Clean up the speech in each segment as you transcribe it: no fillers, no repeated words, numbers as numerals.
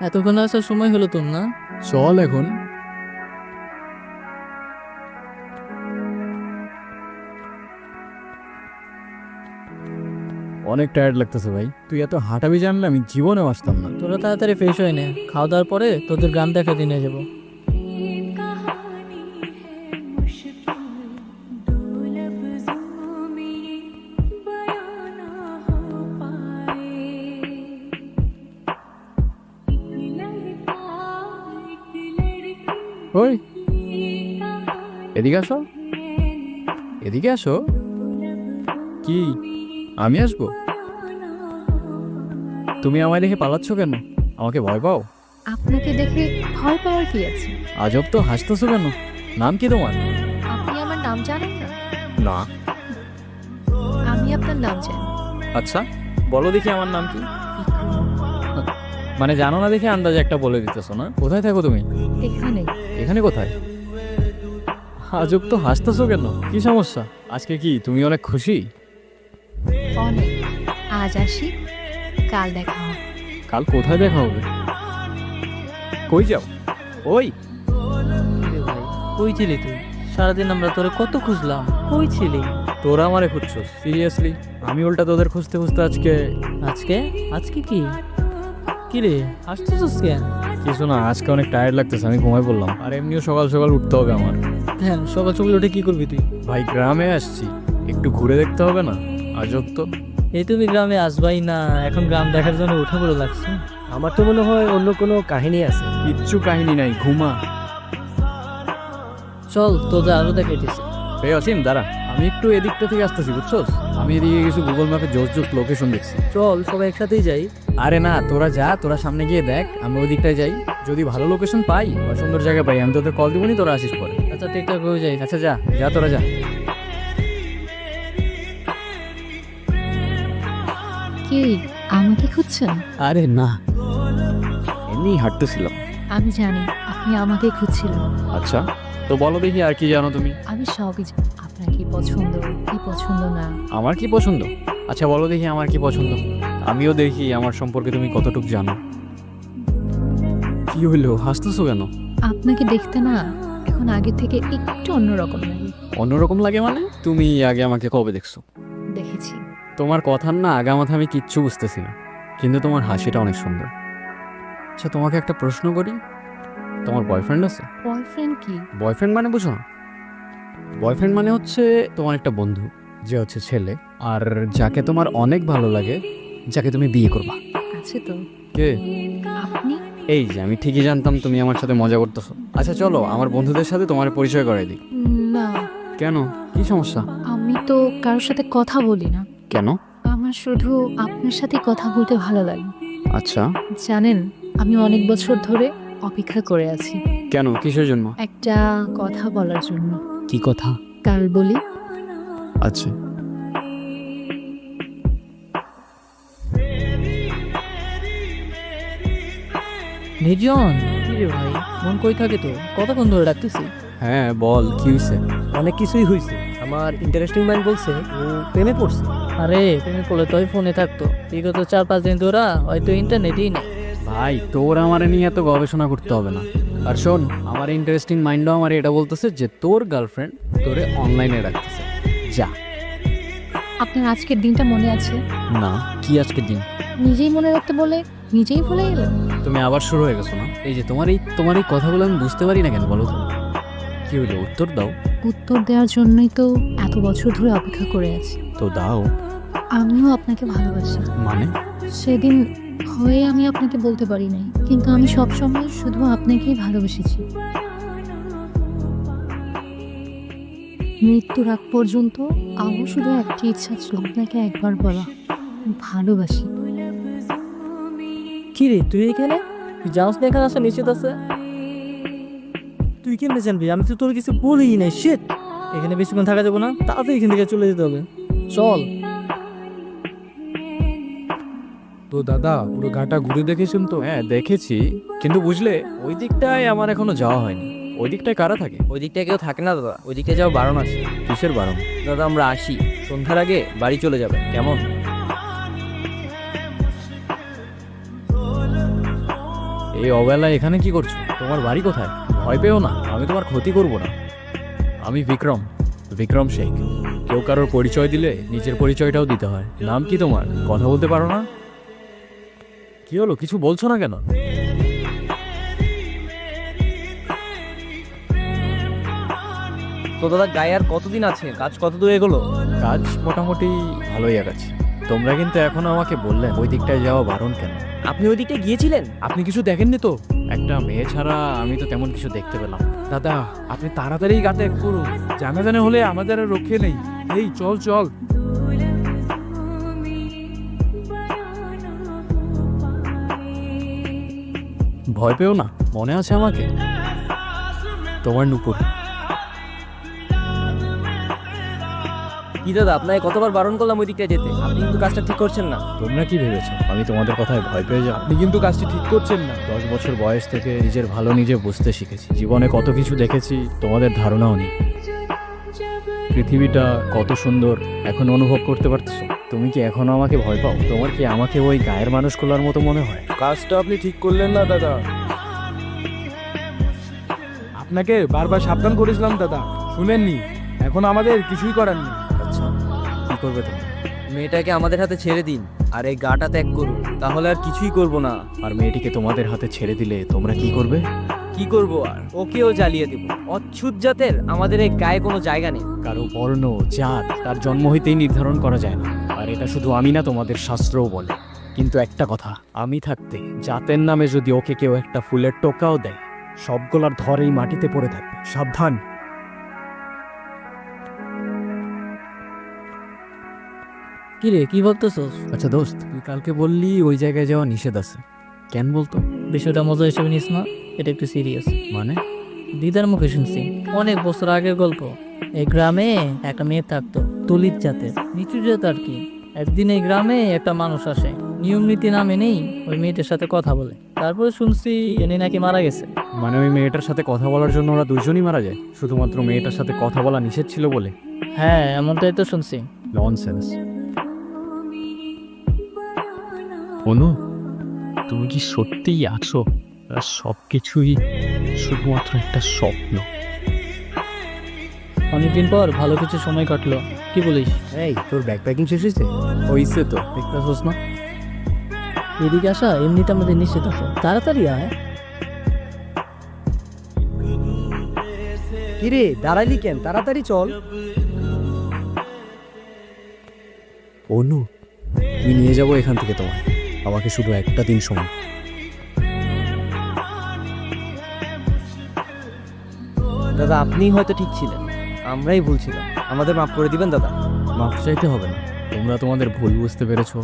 এতক্ষণ আসার সময় হলো তোর না? চল এখন। অনেক টায়ার্ড লাগতেছে ভাই, তুই এত হাঁটাবি জানলে আমি জীবনেও আসতাম না। তোরা তাড়াতাড়ি ফ্রেশ হয়ে নে, খাওয়া দাওয়ার পরে তোদের গ্রাম দেখা দিয়ে নিয়ে যাবো। ওই এদিকে আসো, এদিকে আসো। কি আমি আসবো? তুমি আমায় দেখে পালাচ্ছ কেন? আমাকে ভয় পাও? আপনাকে দেখে ভয় পাওয়ার কি আছে? আজব তো, হাসতেছো কেন? নাম কি তোমার? আপনি আমার নাম জানেন না? না। আমি আপনার নাম জানি। আচ্ছা বলো দেখি আমার নাম কি? মানে জানো না দেখে আন্দাজে একটা বলে দিতেছো না? কোথায় থাকো তুমি? এখানে। এখানে কোথায়? আজব তো, হাসতেছো কেন? কি সমস্যা? আজকে কি তুমি অনেক খুশি? অনেক। আজ আসি, কাল দেখা হবে। কাল কোথায় দেখা হবে? কই যাও? ওই কিরে ভাই, কই ছিলি তুই? সারাদিন আমরা তোরে কত খুঁজলাম, কই ছিলি? তোরা আমারে খুঁজছো? সিরিয়াসলি? আমি উল্টা তোদের খুঁজতে খুঁজতে আজকে। আজকে? আজকে কি? কিরে হাসতেছিস কেন? কিছু না, আজকে অনেক টায়ার্ড লাগতেছে, আমি ঘুমাই পড়লাম। আর এমনিও সকাল সকাল উঠতে হবে আমার। হ্যাঁ, সকাল সকাল উঠে কি করবি তুই? ভাই গ্রামে আসছি, একটু ঘুরে দেখতে হবে না? আজব তো। এই তুমি গ্রামে আসবাই না, এখন গ্রাম দেখার জন্য উঠে পড়ে লাগছে। আমার তো মনে হয় অন্য কোনো কাহিনী আছে। কিচ্ছু কাহিনী নাই, ঘুমা। চল তোদের আরো দেখাইতেছি। এই অসীম দাঁড়া, আমি একটু এদিকটা থেকে আসতেছি, বুঝছোস? আমি এদিকে কিছু গুগল ম্যাপে জোস জোস লোকেশন দেখছি। চল সবাই একসাথেই যাই। আরে না, তোরা যা, তোরা সামনে গিয়ে দেখ, আমি ওই দিকটায় যাই। যদি ভালো লোকেশন পাই বা সুন্দর জায়গা পাই, আমি তোদের কল দিবনি, তোরা আসিস পরে। আচ্ছা ঠিকঠাক হয়ে যাই। আচ্ছা যা যা, তোরা যা। কি আমাকে খুঁজছেন? আরে না, এমনি হাঁটতেছিলাম। আমি জানি আপনি আমাকে খুঁজছিলেন। আচ্ছা তো বলো দেখি আর কি জানো তুমি? আমি সবই জানি। আপনার কি পছন্দ, কি পছন্দ না। আমার কি পছন্দ? আচ্ছা বলো দেখি আমার কি পছন্দ, আমিও দেখি আমার সম্পর্কে তুমি কতটুকু জানো। কি হইলো, হাসতেছো কেন? আপনাকে দেখতে না এখন আগে থেকে একটু অন্যরকম লাগে। অন্যরকম লাগে মানে? তুমি আগে আমাকে কবে দেখছো? দেখেছি। তোমার কথার না আগামাথা আমি কিচ্ছু বুঝতেছি না, কিন্তু তোমার হাসিটা অনেক সুন্দর। আচ্ছা তোমাকে একটা প্রশ্ন করি, তোমার বয়ফ্রেন্ড আছে? বয়ফ্রেন্ড কি? বয়ফ্রেন্ড মানে বুঝো না? বয়ফ্রেন্ড মানে হচ্ছে তোমার একটা বন্ধু, যে হচ্ছে ছেলে, আর যাকে তোমার অনেক ভালো লাগে, যাকে তুমি বিয়ে করবা। আছে তো। কে? আপনি? এই যে আমি ঠিকই জানতাম তুমি আমার সাথে মজা করতেছো। আচ্ছা চলো আমার বন্ধুদের সাথে তোমার পরিচয় করাই দিই। না, কেন, কি সমস্যা? আমি তো কারোর সাথে কথা বলি না। কেন? আমার শুধু আপনার সাথে কথা বলতে ভালো লাগে। আচ্ছা জানেন, আমি অনেক বছর ধরে অপেক্ষা করে আছি কেন, কিসের জন্য? একটা কথা বলার জন্য। কি কথা? কাল বলি। আচ্ছা নির্জন, কি রে ভাই, মন কই থাকে তো? কতক্ষণ ধরে ডাকতেছি। হ্যাঁ বল, কি হয়েছে? অনেক কিছুই হয়েছে। আমার ইন্টারেস্টিং মাইন্ড বলছে ও প্রেমে পড়ছে। আরে তুমি বলে তো ফোনে থাকতো, বিগত 4-5 দিন ধরা হয়তো ইন্টারনেটই নেই। ভাই তোর আমারে নিয়ে এত গবেষণা করতে হবে না। আর শোন, আমার ইন্টারেস্টিং মাইন্ডও আমার এটা বলতেছে যে তোর গার্লফ্রেন্ড তোরে অনলাইনে রাখতেছে। যা। আপনার আজকের দিনটা মনে আছে? না, কি আজকের দিন? নিজেই মনে রাখতে বলে নিজেই ভুলে গেলেন। তুমি আবার শুরু হয়ে গেছো না? এই যে তোমার এই কথাগুলো আমি বুঝতে পারি না কেন বলো তো? কি হলো, উত্তর দাও। উত্তর দেওয়ার জন্যই তো এত বছর ধরে অপেক্ষা করে আছি। তো দাও। আমিও আপনাকে ভালোবাসি। মানে? সেদিন হয়ে আমি আপনাকে বলতে পারি নাই, কিন্তু আমি সবসময় শুধু আপনাকেই ভালোবেসেছি। মৃত্যুর আগ পর্যন্ত আমার শুধু একটি ইচ্ছা ছিল, আপনাকে একবার বলা ভালোবাসি। কি রে তুই এখানে? তুই জানোস না এখানে আসা নিশ্চিত আছে? তুই কেমনে জানবি? আমি তো তোর কিছু বলি নাই। শিট, এখানে বেশিক্ষণ থাকা যাবো না, তাড়াতাড়ি এখান থেকে চলে যেতে হবে। চল। তো দাদা পুরো গাটা ঘুরে দেখেছেন তো? হ্যাঁ দেখেছি, কিন্তু বুঝলে ওই দিকটায় আমার এখনো যাওয়া হয়নি। ওই দিকটায় কারা থাকে? ওই দিকটায় কেউ থাকে না দাদা, ওই দিকটায় যাওয়া বারণ আছে। কিসের বারণ? দাদা আমরা আসি, সন্ধ্যার আগে বাড়ি চলে যাবে, কেমন? এই অবেলায় এখানে কি করছো? তোমার বাড়ি কোথায়? ভয় পেও না, আমি তোমার ক্ষতি করব না। আমি বিক্রম শেখ। কেউ কারোর পরিচয় দিলে নিজের পরিচয়টাও দিতে হয়। নাম কি তোমার? কথা বলতে পারো না? কি হলো, কিছু বলছো না কেন? তো দাদা গায়ে আর কতদিন আছে? কাজ কত দূর এগোলো? কাজ মোটামুটি ভালোই আগাচ্ছে। তোমরা কিন্তু এখন আমাকে বললেন ওই দিকটায় যাওয়া বারণ কেন? আপনি ওই দিকটা গিয়েছিলেন? আপনি কিছু দেখেননি তো? একটা মেয়ে ছাড়া আমি তো তেমন কিছু দেখতে পেলাম না। দাদা আপনি তাড়াতাড়ি গা ত্যাগ করুন, জানা জানা হলে আমাদের আর রক্ষে নেই। এই চল চল। ভয় পেও না, মনে আছে আমাকে? তোমার নুপুর। কি দাদা, আপনাকে কতবার বারণ করলাম ওই দিকটা যেতে, আপনি কিন্তু কাজটা ঠিক করছেন না। তোমরা কি ভেবেছো আমি তোমাদের কথায় ভয় পেয়ে যাও? আপনি কিন্তু কাজটি ঠিক করছেন না। 10 বছর বয়স থেকে নিজের ভালো নিজে বুঝতে শিখেছি। জীবনে কত কিছু দেখেছি তোমাদের ধারণাও নেই। পৃথিবীটা কত সুন্দর এখন অনুভব করতে পারতেছো। তুমি কি এখনো আমাকে ভয় পাও? তোমার কি আমাকে ওই গায়ের মানুষগুলোর মতো মনে হয়? কাজটা আপনি ঠিক করলেন না দাদা। আপনাকে বারবার সাবধান করেছিলাম দাদা, শুনেননি। এখন আমাদের কিছুই করার নেই। আচ্ছা, কি করবে তুমি? মেয়েটাকে আমাদের হাতে ছেড়ে দিন আর এই গাটা ত্যাগ করুন, তাহলে আর কিছুই করব না। আর মেয়েটিকে তোমাদের হাতে ছেড়ে দিলে তোমরা কি করবে? কি করব আর? ওকেও জ্বালিয়ে দেব। অচ্ছুত জাতের আমাদের এই গায়ে কোনো জায়গা নেই। কারো বর্ণ জাত তার জন্ম হইতেই নির্ধারণ করা যায় না। আর এটা শুধু আমি না, তোমাদের শাস্ত্রও বলে। কিন্তু একটা কথা, আমি থাকতে জাতের নামে যদি ওকে কেউ একটা ফুলের টোকাও দেয়, সবগুলার ধরেই মাটিতে পড়ে থাকবে। সাবধান। কি রে, কি ভাবতেছস? আচ্ছা দোস্ত, তুই কালকে বললি ওই জায়গায় যাওয়া নিষেধ আছে, কেন বলতো? বিষয়টা মজা হিসেবে নিস না, এটা একটু সিরিয়াস। মানে? দিদার মুখে শুনছি, অনেক বছর আগের গল্প। এই গ্রামে একটা মেয়ে থাকতো, দলিত জাতের, নিচু জাত আর কি। একদিন এই গ্রামে একটা মানুষ আসে, নিয়ম নীতি না মেনেই ওই মেয়েটার সাথে কথা বলে। তারপরে শুনছি এনে নাকি মারা গেছে। মানে ওই মেয়েটার সাথে কথা বলার জন্য ওরা দুজনই মারা যায়, শুধুমাত্র মেয়েটার সাথে কথা বলা নিষেধ ছিল বলে? হ্যাঁ, এমনটাই তো শুনছি। ননসেন্স। অনু, তুমি কি সত্যিই আছো? আর সব কিছুই শুধুমাত্র একটা স্বপ্ন? অনেকদিন পর ভালো কিছু সময় কাটলো, কি বলিস? এই তোর ব্যাকপ্যাকিং শেষ হয়েছে? হইছে তো, দেখতেছস না? এদিকে আসা এমনিতে আমাদের নিশ্চিত আছে, তাড়াতাড়ি আয়। কিরে দাঁড়াইলি কেন? তাড়াতাড়ি চল। অনু, আমি নিয়ে যাবো এখান থেকে তোমায়, আমাকে শুধু একটা দিন সময়। দাদা আপনি হয়তো ঠিক ছিলেন, আমরাই ভুল ছিলাম। আমাদের মাফ করে দিবেন দাদা। মাফ চাইতে হবে না, তোমরা তোমাদের ভুল বুঝতে পেরেছো,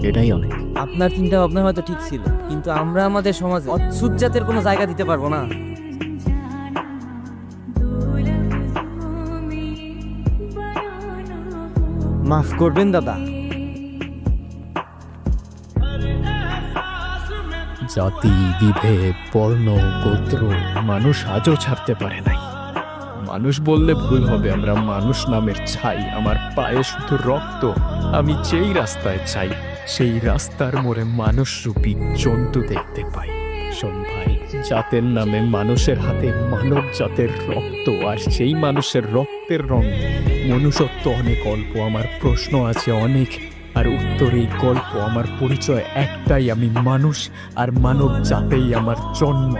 এটাই অনেক। আপনার চিন্তা ভাবনা হয়তো ঠিক ছিল, কিন্তু আমরা আমাদের সমাজে অচ্ছুত জাতের কোনো জায়গা দিতে পারবো না। মাফ করবেন দাদা। জাতি, বিভেদ, বর্ণ, গোত্র মানুষ আজও ছাড়তে পারে নাই। মানুষ বললে ভুল হবে, আমরা মানুষ নামের ছাই। আমার পায়ে শুধু রক্ত। আমি যেই রাস্তায় চাই সেই রাস্তার মোড়ে মানুষরূপী জন্তু দেখতে পাই। শোন ভাই, জাতের নামে মানুষের হাতে মানব জাতের রক্ত, আর সেই মানুষের রক্তের রঙে মনুষ্যত্ব অনেক অল্প। আমার প্রশ্ন আছে অনেক, আর উত্তর এই গল্প। আমার পরিচয় একটাই, আমি মানুষ, আর মানব জাতেই আমার জন্ম।